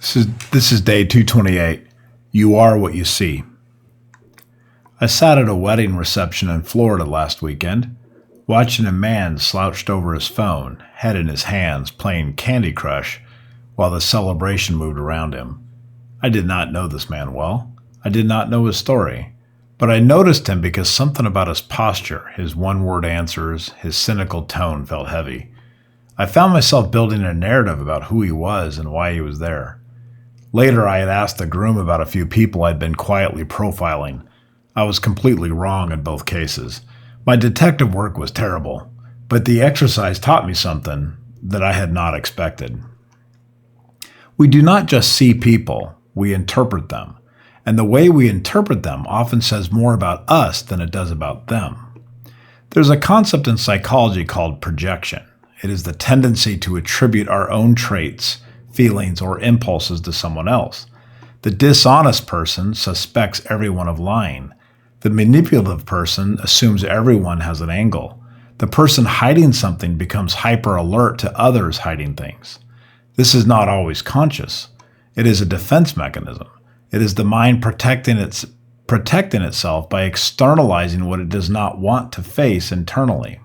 This is day 228. You are what you see. I sat at a wedding reception in Florida last weekend, watching a man slouched over his phone, head in his hands, playing Candy Crush while the celebration moved around him. I did not know this man well. I did not know his story. But I noticed him because something about his posture, his one-word answers, his cynical tone felt heavy. I found myself building a narrative about who he was and why he was there. Later, I had asked the groom about a few people I'd been quietly profiling. I was completely wrong in both cases. My detective work was terrible, but the exercise taught me something that I had not expected. We do not just see people, we interpret them. And the way we interpret them often says more about us than it does about them. There's a concept in psychology called projection. It is the tendency to attribute our own traits, feelings, or impulses to someone else. The dishonest person suspects everyone of lying. The manipulative person assumes everyone has an angle. The person hiding something becomes hyper alert to others hiding things. This is not always conscious. It is a defense mechanism. It is the mind protecting itself by externalizing what it does not want to face internally.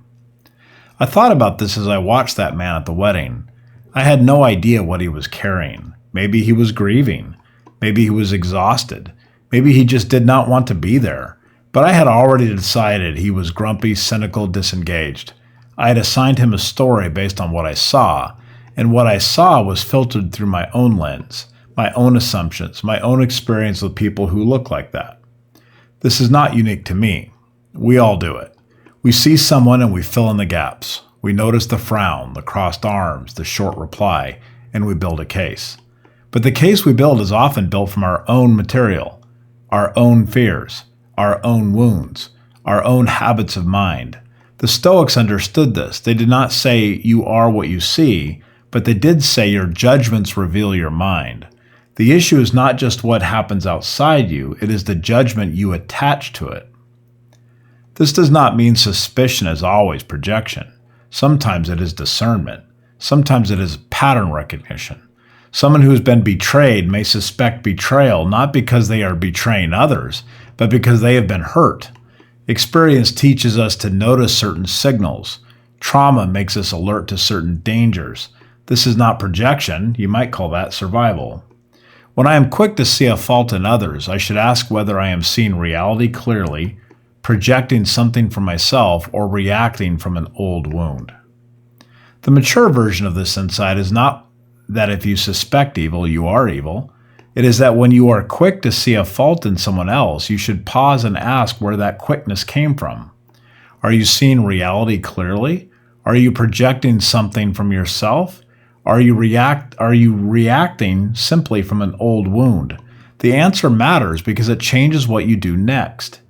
I thought about this as I watched that man at the wedding. I had no idea what he was carrying. Maybe he was grieving. Maybe he was exhausted. Maybe he just did not want to be there. But I had already decided he was grumpy, cynical, disengaged. I had assigned him a story based on what I saw, and what I saw was filtered through my own lens, my own assumptions, my own experience with people who look like that. This is not unique to me. We all do it. We see someone and we fill in the gaps. We notice the frown, the crossed arms, the short reply, and we build a case. But the case we build is often built from our own material, our own fears, our own wounds, our own habits of mind. The Stoics understood this. They did not say you are what you see, but they did say your judgments reveal your mind. The issue is not just what happens outside you, it is the judgment you attach to it. This does not mean suspicion is always projection. Sometimes it is discernment. Sometimes it is pattern recognition. Someone who has been betrayed may suspect betrayal not because they are betraying others, but because they have been hurt. Experience teaches us to notice certain signals. Trauma makes us alert to certain dangers. This is not projection. You might call that survival. When I am quick to see a fault in others, I should ask whether I am seeing reality clearly, projecting something from myself, or reacting from an old wound. The mature version of this insight is not that if you suspect evil, you are evil. It is that when you are quick to see a fault in someone else, you should pause and ask where that quickness came from. Are you seeing reality clearly? Are you projecting something from yourself? Are you reacting simply from an old wound? The answer matters because it changes what you do next.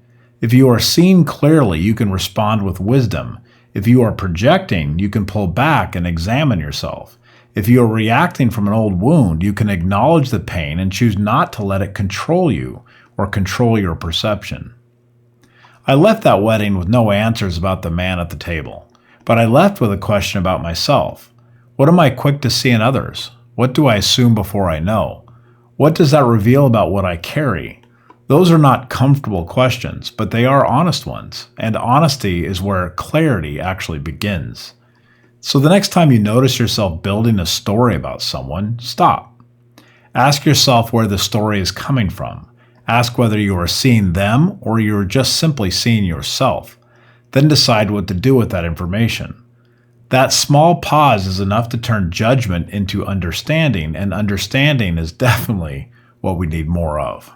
If you are seeing clearly, you can respond with wisdom. If you are projecting, you can pull back and examine yourself. If you are reacting from an old wound, you can acknowledge the pain and choose not to let it control you or control your perception. I left that wedding with no answers about the man at the table, but I left with a question about myself. What am I quick to see in others? What do I assume before I know? What does that reveal about what I carry? Those are not comfortable questions, but they are honest ones, and honesty is where clarity actually begins. So the next time you notice yourself building a story about someone, stop. Ask yourself where the story is coming from. Ask whether you are seeing them or you are just simply seeing yourself. Then decide what to do with that information. That small pause is enough to turn judgment into understanding, and understanding is definitely what we need more of.